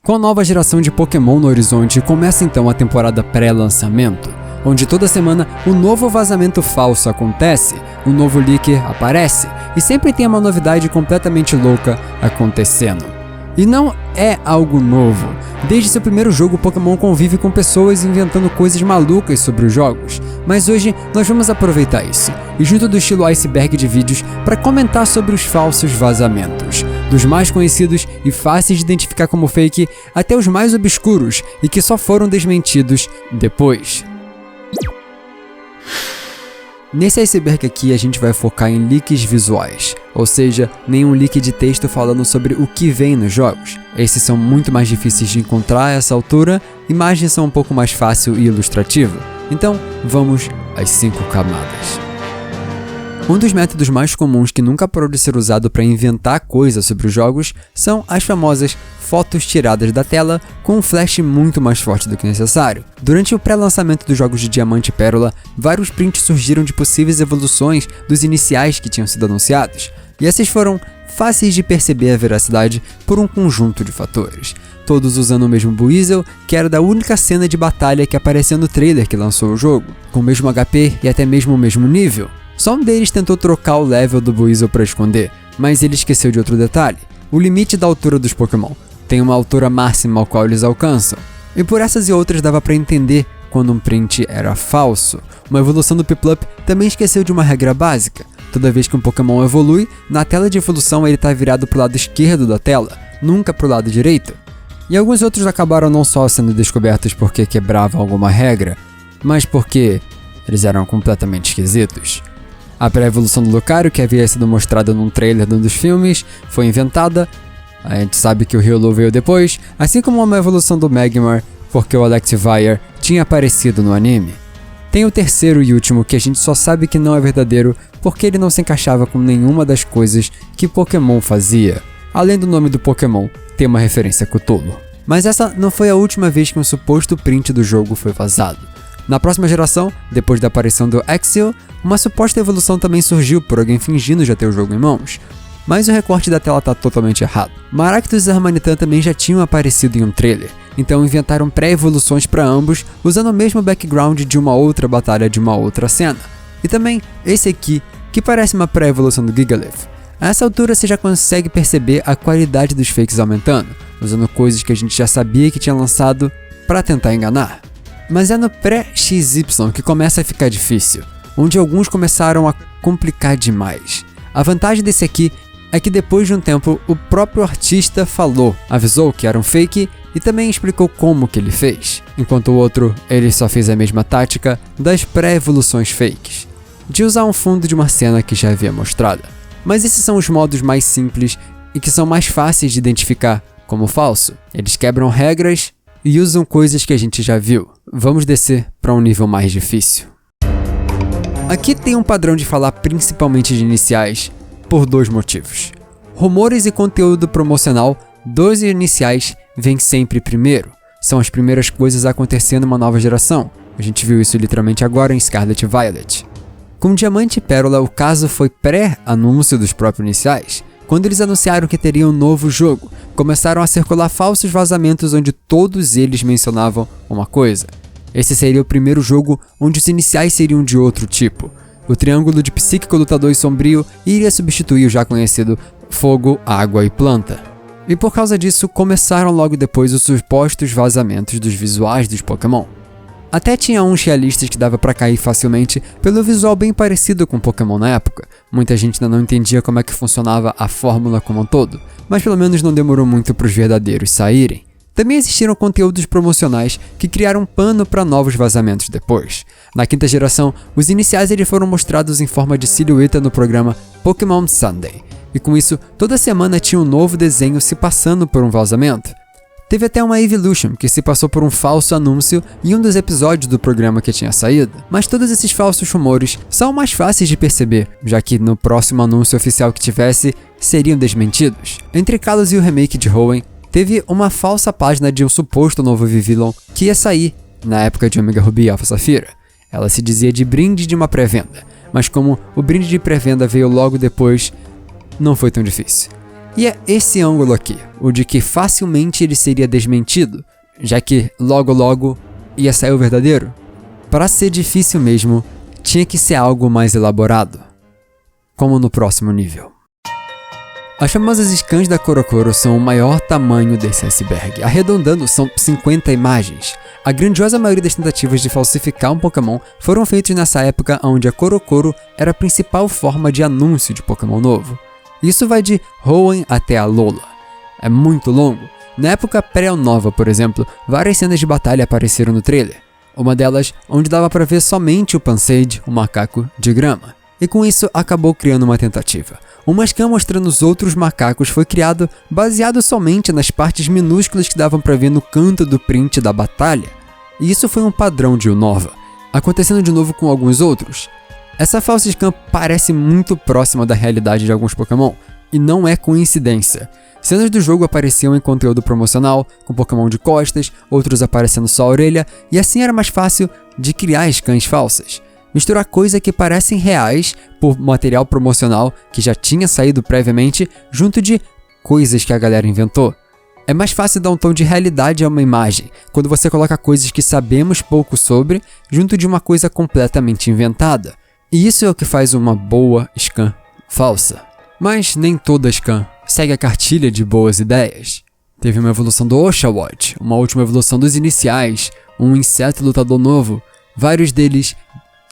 Com a nova geração de Pokémon no horizonte, começa então a temporada pré-lançamento, onde toda semana um novo vazamento falso acontece, um novo leaker aparece, e sempre tem uma novidade completamente louca acontecendo. E não é algo novo. Desde seu primeiro jogo, Pokémon convive com pessoas inventando coisas malucas sobre os jogos. Mas hoje nós vamos aproveitar isso, e junto do estilo iceberg de vídeos, para comentar sobre os falsos vazamentos. Dos mais conhecidos e fáceis de identificar como fake, até os mais obscuros e que só foram desmentidos depois. Nesse iceberg aqui a gente vai focar em leaks visuais, ou seja, nenhum leak de texto falando sobre o que vem nos jogos. Esses são muito mais difíceis de encontrar a essa altura, imagens são um pouco mais fácil e ilustrativo. Então, vamos às 5 camadas. Um dos métodos mais comuns que nunca parou de ser usado para inventar coisas sobre os jogos são as famosas fotos tiradas da tela com um flash muito mais forte do que necessário. Durante o pré-lançamento dos jogos de Diamante e Pérola, vários prints surgiram de possíveis evoluções dos iniciais que tinham sido anunciados, e esses foram fáceis de perceber a veracidade por um conjunto de fatores. Todos usando o mesmo Buizel, que era da única cena de batalha que apareceu no trailer que lançou o jogo, com o mesmo HP e até mesmo o mesmo nível. Só um deles tentou trocar o level do Buizel para esconder, mas ele esqueceu de outro detalhe: o limite da altura dos Pokémon. Tem uma altura máxima ao qual eles alcançam. E por essas e outras dava para entender quando um print era falso. Uma evolução do Piplup também esqueceu de uma regra básica: toda vez que um Pokémon evolui, na tela de evolução ele está virado para o lado esquerdo da tela, nunca para o lado direito. E alguns outros acabaram não só sendo descobertos porque quebravam alguma regra, mas porque eles eram completamente esquisitos. A pré-evolução do Lucario, que havia sido mostrada num trailer de um dos filmes, foi inventada. A gente sabe que o Riolu veio depois, assim como uma evolução do Magmar, porque o Electivire tinha aparecido no anime. Tem o terceiro e último, que a gente só sabe que não é verdadeiro porque ele não se encaixava com nenhuma das coisas que Pokémon fazia, além do nome do Pokémon ter uma referência a Cthulhu. Mas essa não foi a última vez que um suposto print do jogo foi vazado. Na próxima geração, depois da aparição do Axel, uma suposta evolução também surgiu por alguém fingindo já ter o jogo em mãos. Mas o recorte da tela está totalmente errado. Maractus e Harmanitan também já tinham aparecido em um trailer, então inventaram pré-evoluções para ambos, usando o mesmo background de uma outra batalha de uma outra cena. E também esse aqui, que parece uma pré-evolução do Gigalith. A essa altura você já consegue perceber a qualidade dos fakes aumentando, usando coisas que a gente já sabia que tinha lançado para tentar enganar. Mas é no pré-XY que começa a ficar difícil, onde alguns começaram a complicar demais. A vantagem desse aqui é que depois de um tempo o próprio artista avisou que era um fake e também explicou como que ele fez, enquanto o outro ele só fez a mesma tática das pré-evoluções fakes, de usar um fundo de uma cena que já havia mostrada. Mas esses são os modos mais simples e que são mais fáceis de identificar como falso. Eles quebram regras e usam coisas que a gente já viu. Vamos descer para um nível mais difícil. Aqui tem um padrão de falar principalmente de iniciais por dois motivos. Rumores e conteúdo promocional dos iniciais vêm sempre primeiro. São as primeiras coisas a acontecer numa nova geração. A gente viu isso literalmente agora em Scarlet e Violet. Com Diamante e Pérola, o caso foi pré-anúncio dos próprios iniciais. Quando eles anunciaram que teriam um novo jogo, começaram a circular falsos vazamentos onde todos eles mencionavam uma coisa. Esse seria o primeiro jogo onde os iniciais seriam de outro tipo. O triângulo de Psíquico, Lutador e Sombrio iria substituir o já conhecido Fogo, Água e Planta. E por causa disso, começaram logo depois os supostos vazamentos dos visuais dos Pokémon. Até tinha uns realistas que dava pra cair facilmente pelo visual bem parecido com Pokémon na época. Muita gente ainda não entendia como é que funcionava a fórmula como um todo, mas pelo menos não demorou muito pros verdadeiros saírem. Também existiram conteúdos promocionais que criaram pano para novos vazamentos depois. Na quinta geração, os iniciais eles foram mostrados em forma de silhueta no programa Pokémon Sunday, e com isso, toda semana tinha um novo desenho se passando por um vazamento. Teve até uma Evolution que se passou por um falso anúncio em um dos episódios do programa que tinha saído, mas todos esses falsos rumores são mais fáceis de perceber, já que no próximo anúncio oficial que tivesse, seriam desmentidos. Entre Kalos e o remake de Hoenn, teve uma falsa página de um suposto novo Vivillon que ia sair na época de Omega Ruby e Alpha Safira. Ela se dizia de brinde de uma pré-venda, mas como o brinde de pré-venda veio logo depois, não foi tão difícil. E é esse ângulo aqui, o de que facilmente ele seria desmentido, já que logo ia sair o verdadeiro. Para ser difícil mesmo, tinha que ser algo mais elaborado, como no próximo nível. As famosas scans da CoroCoro são o maior tamanho desse iceberg. Arredondando, são 50 imagens. A grandiosa maioria das tentativas de falsificar um Pokémon foram feitas nessa época onde a CoroCoro era a principal forma de anúncio de Pokémon novo. Isso vai de Hoenn até Alola. É muito longo. Na época pré-Nova, por exemplo, várias cenas de batalha apareceram no trailer. Uma delas onde dava para ver somente o Pansage, o macaco de grama. E com isso acabou criando uma tentativa. Uma scan mostrando os outros macacos foi criado baseado somente nas partes minúsculas que davam para ver no canto do print da batalha. E isso foi um padrão de Unova, acontecendo de novo com alguns outros. Essa falsa scan parece muito próxima da realidade de alguns Pokémon, e não é coincidência. Cenas do jogo apareciam em conteúdo promocional, com Pokémon de costas, outros aparecendo só a orelha, e assim era mais fácil de criar scans falsas. Misturar coisas que parecem reais por material promocional que já tinha saído previamente, junto de coisas que a galera inventou. É mais fácil dar um tom de realidade a uma imagem, quando você coloca coisas que sabemos pouco sobre, junto de uma coisa completamente inventada. E isso é o que faz uma boa scan falsa. Mas nem toda scan segue a cartilha de boas ideias. Teve uma evolução do Oshawott, uma última evolução dos iniciais, um inseto lutador novo, vários deles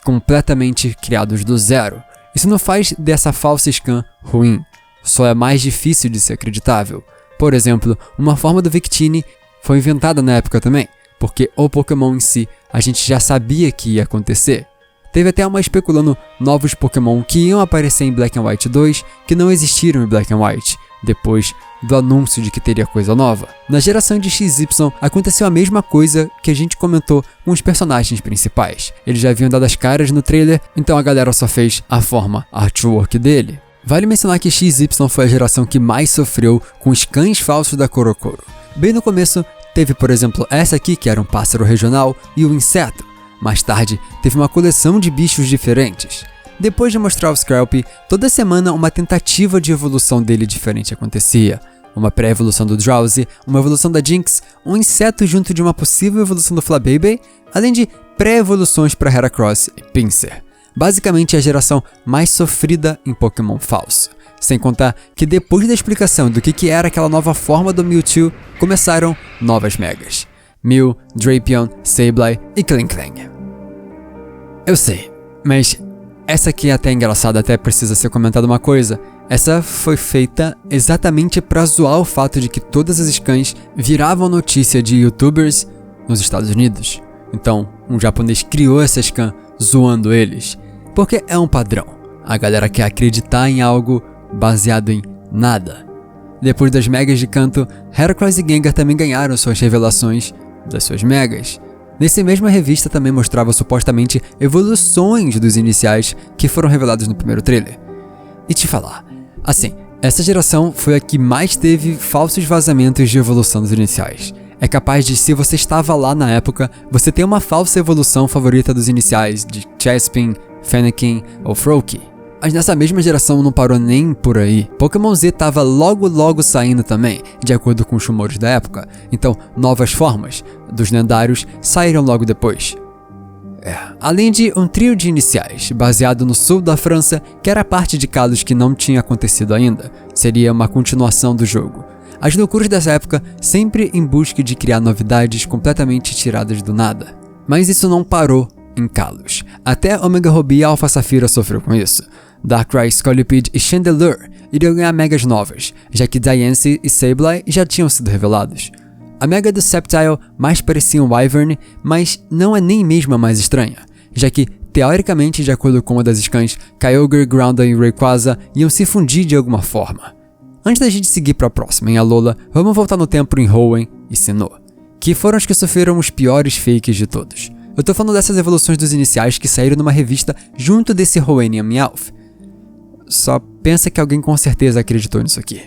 completamente criados do zero. Isso não faz dessa falsa scan ruim, só é mais difícil de ser acreditável. Por exemplo, uma forma do Victini foi inventada na época também, porque o Pokémon em si a gente já sabia que ia acontecer. Teve até uma especulando novos Pokémon que iam aparecer em Black and White 2 que não existiram em Black and White, depois do anúncio de que teria coisa nova. Na geração de XY aconteceu a mesma coisa que a gente comentou com os personagens principais. Eles já haviam dado as caras no trailer, então a galera só fez a forma artwork dele. Vale mencionar que XY foi a geração que mais sofreu com scans falsos da CoroCoro. Bem no começo, teve por exemplo essa aqui que era um pássaro regional e o inseto. Mais tarde, teve uma coleção de bichos diferentes. Depois de mostrar o Scrapy, toda semana uma tentativa de evolução dele diferente acontecia. Uma pré-evolução do Drowsy, uma evolução da Jynx, um inseto junto de uma possível evolução do Flabébé, além de pré-evoluções para Heracross e Pinsir. Basicamente a geração mais sofrida em Pokémon falso. Sem contar que depois da explicação do que era aquela nova forma do Mewtwo, começaram novas megas. Mew, Drapion, Sableye e Klinklang. Eu sei, mas essa aqui é até engraçada, até precisa ser comentada uma coisa. Essa foi feita exatamente pra zoar o fato de que todas as scans viravam notícia de youtubers nos Estados Unidos. Então, um japonês criou essa scan zoando eles. Porque é um padrão. A galera quer acreditar em algo baseado em nada. Depois das megas de canto, Heracross e Gengar também ganharam suas revelações das suas megas. Nessa mesma revista também mostrava supostamente evoluções dos iniciais que foram revelados no primeiro trailer. E te falar, assim, essa geração foi a que mais teve falsos vazamentos de evolução dos iniciais. É capaz de, se você estava lá na época, você ter uma falsa evolução favorita dos iniciais de Chespin, Fennekin ou Froakie. Mas nessa mesma geração não parou nem por aí. Pokémon Z tava logo saindo também, de acordo com os rumores da época. Então, novas formas dos lendários saíram logo depois. Além de um trio de iniciais, baseado no sul da França, que era parte de Kalos que não tinha acontecido ainda. Seria uma continuação do jogo. As loucuras dessa época sempre em busca de criar novidades completamente tiradas do nada. Mas isso não parou em Kalos. Até Omega Ruby e Alpha Safira sofreu com isso. Darkrai, Scolipede e Chandelure iriam ganhar megas novas, já que Diancie e Sableye já tinham sido revelados. A mega do Sceptile mais parecia um Wyvern, mas não é nem mesmo a mais estranha, já que, teoricamente, de acordo com uma das scans, Kyogre, Groudon e Rayquaza iam se fundir de alguma forma. Antes da gente seguir para a próxima, em Alola, vamos voltar no tempo em Hoenn e Sinnoh, que foram os que sofreram os piores fakes de todos. Eu tô falando dessas evoluções dos iniciais que saíram numa revista junto desse Hoenn e Meowth. Só pensa que alguém com certeza acreditou nisso aqui.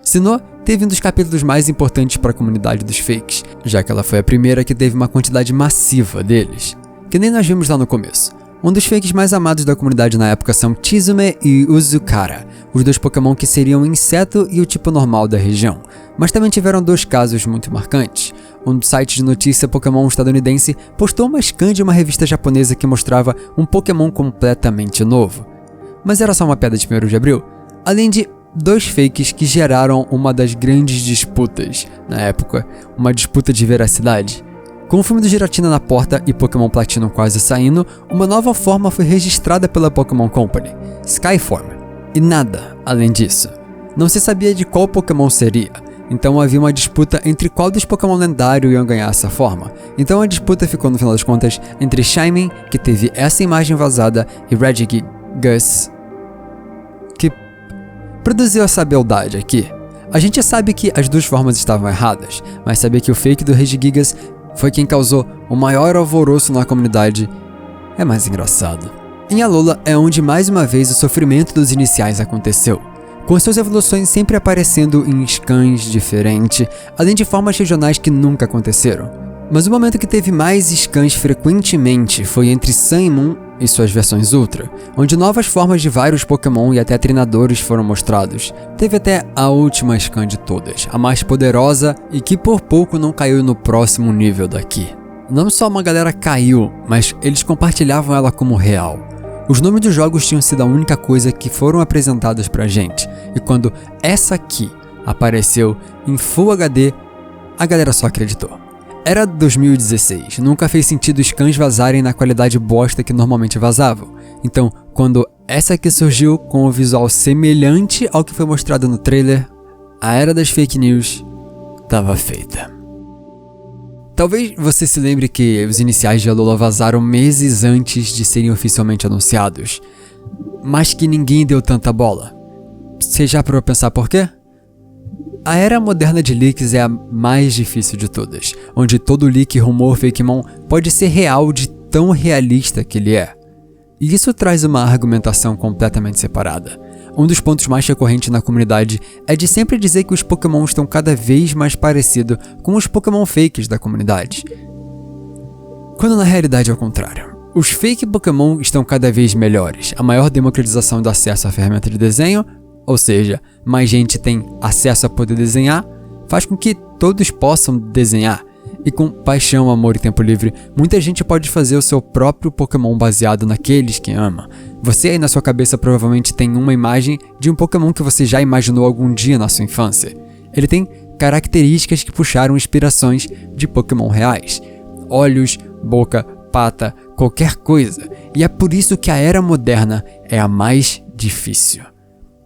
Sinnoh teve um dos capítulos mais importantes para a comunidade dos fakes, já que ela foi a primeira que teve uma quantidade massiva deles, que nem nós vimos lá no começo. Um dos fakes mais amados da comunidade na época são Chizume e Uzukara, os dois Pokémon que seriam o inseto e o tipo normal da região. Mas também tiveram dois casos muito marcantes. Um site de notícia Pokémon estadunidense postou uma scan de uma revista japonesa que mostrava um Pokémon completamente novo. Mas era só uma piada de 1º de abril, além de dois fakes que geraram uma das grandes disputas na época, uma disputa de veracidade. Com o filme do Giratina na porta e Pokémon Platinum quase saindo, uma nova forma foi registrada pela Pokémon Company, Skyform, e nada além disso. Não se sabia de qual Pokémon seria, então havia uma disputa entre qual dos Pokémon lendários iam ganhar essa forma. Então a disputa ficou no final das contas entre Shaymin, que teve essa imagem vazada, e Regigigas, que produziu essa beldade aqui. A gente sabe que as duas formas estavam erradas, mas saber que o fake do Regigigas foi quem causou o maior alvoroço na comunidade é mais engraçado. Em Alola é onde mais uma vez o sofrimento dos iniciais aconteceu, com suas evoluções sempre aparecendo em scans diferentes, além de formas regionais que nunca aconteceram. Mas o momento que teve mais scans frequentemente foi entre Sun e Moon e suas versões Ultra, onde novas formas de vários Pokémon e até treinadores foram mostrados. Teve até a última scan de todas, a mais poderosa e que por pouco não caiu no próximo nível daqui. Não só uma galera caiu, mas eles compartilhavam ela como real. Os nomes dos jogos tinham sido a única coisa que foram apresentadas pra gente, e quando essa aqui apareceu em Full HD, a galera só acreditou. Era 2016, nunca fez sentido scans vazarem na qualidade bosta que normalmente vazavam. Então, quando essa aqui surgiu com o visual semelhante ao que foi mostrado no trailer, a era das fake news estava feita. Talvez você se lembre que os iniciais de Alola vazaram meses antes de serem oficialmente anunciados, mas que ninguém deu tanta bola. Você já parou pra pensar por quê? A era moderna de leaks é a mais difícil de todas, onde todo leak, rumor, fakemon pode ser real de tão realista que ele é. E isso traz uma argumentação completamente separada. Um dos pontos mais recorrentes na comunidade é de sempre dizer que os Pokémon estão cada vez mais parecidos com os Pokémon fakes da comunidade, quando na realidade é o contrário. Os fake Pokémon estão cada vez melhores, a maior democratização do acesso à ferramenta de desenho, ou seja, mais gente tem acesso a poder desenhar, faz com que todos possam desenhar. E com paixão, amor e tempo livre, muita gente pode fazer o seu próprio Pokémon baseado naqueles que ama. Você aí na sua cabeça provavelmente tem uma imagem de um Pokémon que você já imaginou algum dia na sua infância. Ele tem características que puxaram inspirações de Pokémon reais. Olhos, boca, pata, qualquer coisa. E é por isso que a era moderna é a mais difícil.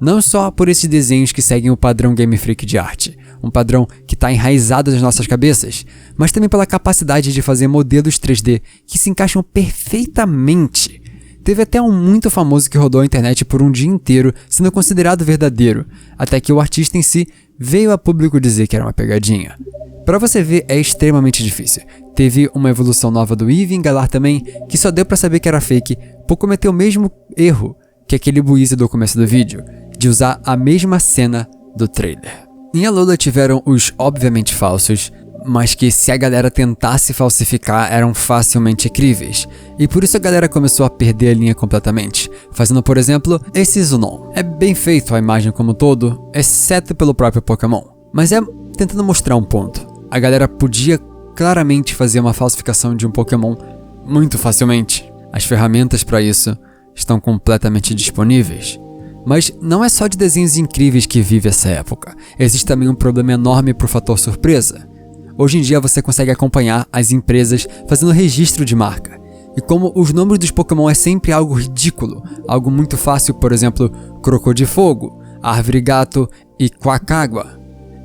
Não só por esses desenhos que seguem o padrão Game Freak de arte, um padrão que está enraizado nas nossas cabeças, mas também pela capacidade de fazer modelos 3D que se encaixam perfeitamente. Teve até um muito famoso que rodou a internet por um dia inteiro sendo considerado verdadeiro, até que o artista em si veio a público dizer que era uma pegadinha. Pra você ver, é extremamente difícil. Teve uma evolução nova do Eevee em Galar também, que só deu pra saber que era fake por cometer o mesmo erro que aquele Buizy do começo do vídeo, de usar a mesma cena do trailer. Em Alola tiveram os obviamente falsos, mas que se a galera tentasse falsificar eram facilmente críveis, e por isso a galera começou a perder a linha completamente, fazendo por exemplo esse Zunon. É bem feito a imagem como um todo, exceto pelo próprio Pokémon, mas é tentando mostrar um ponto. A galera podia claramente fazer uma falsificação de um Pokémon muito facilmente. As ferramentas para isso estão completamente disponíveis. Mas não é só de desenhos incríveis que vive essa época, existe também um problema enorme pro fator surpresa. Hoje em dia você consegue acompanhar as empresas fazendo registro de marca, e como os nomes dos Pokémon é sempre algo ridículo, algo muito fácil, por exemplo, Crocodifogo, Árvore Gato e Quacágua,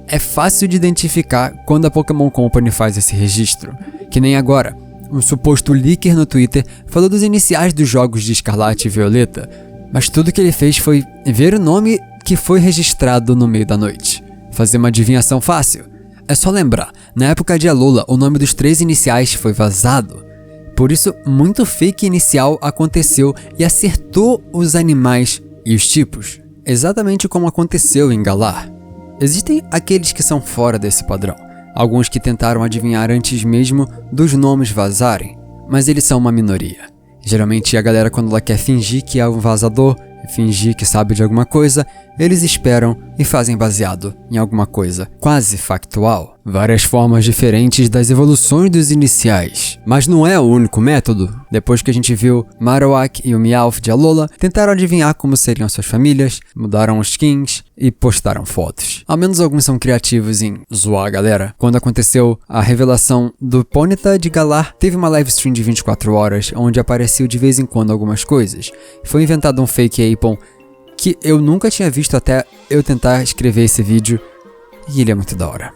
é fácil de identificar quando a Pokémon Company faz esse registro, que nem agora. Um suposto leaker no Twitter falou dos iniciais dos jogos de Escarlate e Violeta, mas tudo que ele fez foi ver o nome que foi registrado no meio da noite. Fazer uma adivinhação fácil. É só lembrar, na época de Alola, o nome dos 3 iniciais foi vazado. Por isso, muito fake inicial aconteceu e acertou os animais e os tipos, exatamente como aconteceu em Galar. Existem aqueles que são fora desse padrão, alguns que tentaram adivinhar antes mesmo dos nomes vazarem, mas eles são uma minoria. Geralmente a galera, quando ela quer fingir que é um vazador, fingir que sabe de alguma coisa, eles esperam e fazem baseado em alguma coisa quase factual. Várias formas diferentes das evoluções dos iniciais. Mas não é o único método. Depois que a gente viu Marowak e o Meowth de Alola, tentaram adivinhar como seriam suas famílias, mudaram os skins e postaram fotos. Ao menos alguns são criativos em zoar a galera. Quando aconteceu a revelação do Ponyta de Galar, teve uma live stream de 24 horas, onde apareceu de vez em quando algumas coisas. Foi inventado um fake Apon que eu nunca tinha visto até eu tentar escrever esse vídeo, e ele é muito da hora.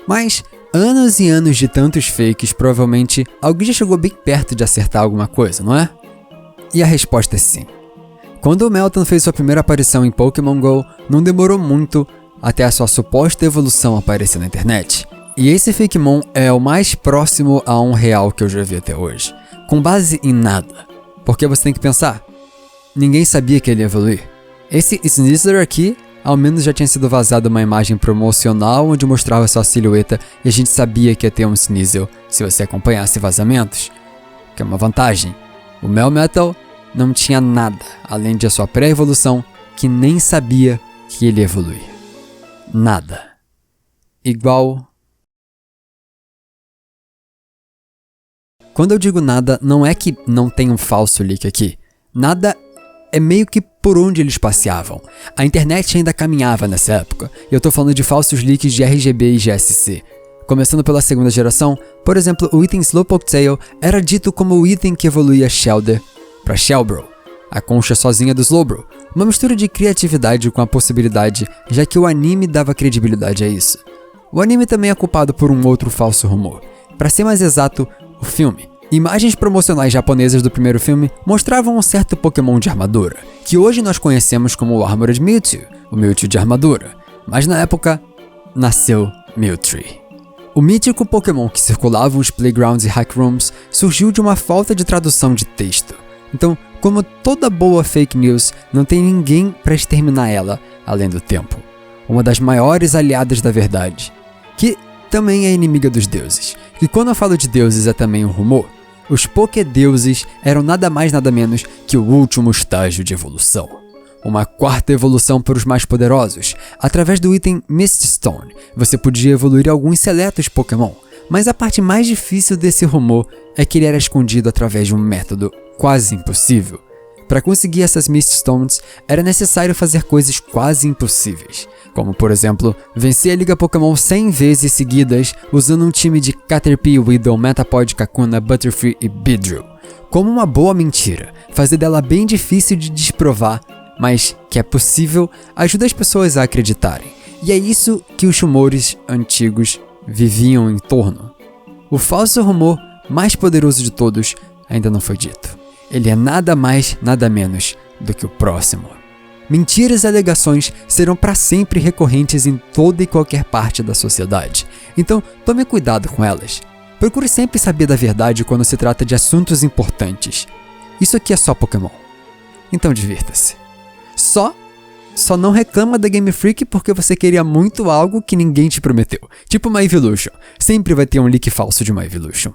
Mas, anos e anos de tantos fakes, provavelmente alguém já chegou bem perto de acertar alguma coisa, não é? E a resposta é sim. Quando o Meltan fez sua primeira aparição em Pokémon GO, não demorou muito até a sua suposta evolução aparecer na internet. E esse Fakemon é o mais próximo a um real que eu já vi até hoje, com base em nada. Porque você tem que pensar, ninguém sabia que ele ia evoluir. Esse Sneasler aqui, ao menos já tinha sido vazada uma imagem promocional onde mostrava sua silhueta e a gente sabia que ia ter um Sneasel se você acompanhasse vazamentos, que é uma vantagem. O Melmetal não tinha nada, além de a sua pré-evolução, que nem sabia que ele ia evoluir. Nada. Igual... Quando eu digo nada, não é que não tem um falso leak aqui. Nada é meio que por onde eles passeavam. A internet ainda caminhava nessa época, e eu tô falando de falsos leaks de RGB e GSC. Começando pela segunda geração, por exemplo, o item Slowpoke Tail era dito como o item que evoluía Shellder para Shelbro, a concha sozinha do Slowbro, uma mistura de criatividade com a possibilidade, já que o anime dava credibilidade a isso. O anime também é culpado por um outro falso rumor. Para ser mais exato, o filme. Imagens promocionais japonesas do primeiro filme mostravam um certo Pokémon de armadura, que hoje nós conhecemos como o Armored Mewtwo, o Mewtwo de armadura, mas na época, nasceu Mewtree. O mítico Pokémon que circulava os playgrounds e hack rooms surgiu de uma falta de tradução de texto. Então, como toda boa fake news, não tem ninguém para exterminar ela, além do tempo. Uma das maiores aliadas da verdade, que também é inimiga dos deuses. E quando eu falo de deuses é também um rumor. Os Pokédeuses eram nada mais nada menos que o último estágio de evolução. Uma quarta evolução para os mais poderosos. Através do item Miststone, você podia evoluir alguns seletos Pokémon. Mas a parte mais difícil desse rumor é que ele era escondido através de um método quase impossível. Para conseguir essas Miststones, era necessário fazer coisas quase impossíveis, como por exemplo, vencer a Liga Pokémon 100 vezes seguidas usando um time de Caterpie, Weedle, Metapod, Kakuna, Butterfree e Beedrill. Como uma boa mentira, fazer dela bem difícil de desprovar, mas que é possível, ajuda as pessoas a acreditarem. E é isso que os rumores antigos viviam em torno. O falso rumor mais poderoso de todos ainda não foi dito. Ele é nada mais, nada menos do que o próximo. Mentiras e alegações serão para sempre recorrentes em toda e qualquer parte da sociedade. Então, tome cuidado com elas. Procure sempre saber da verdade quando se trata de assuntos importantes. Isso aqui é só Pokémon. Então divirta-se. Só não reclama da Game Freak porque você queria muito algo que ninguém te prometeu. Tipo uma Evolution. Sempre vai ter um leak falso de uma Evolution.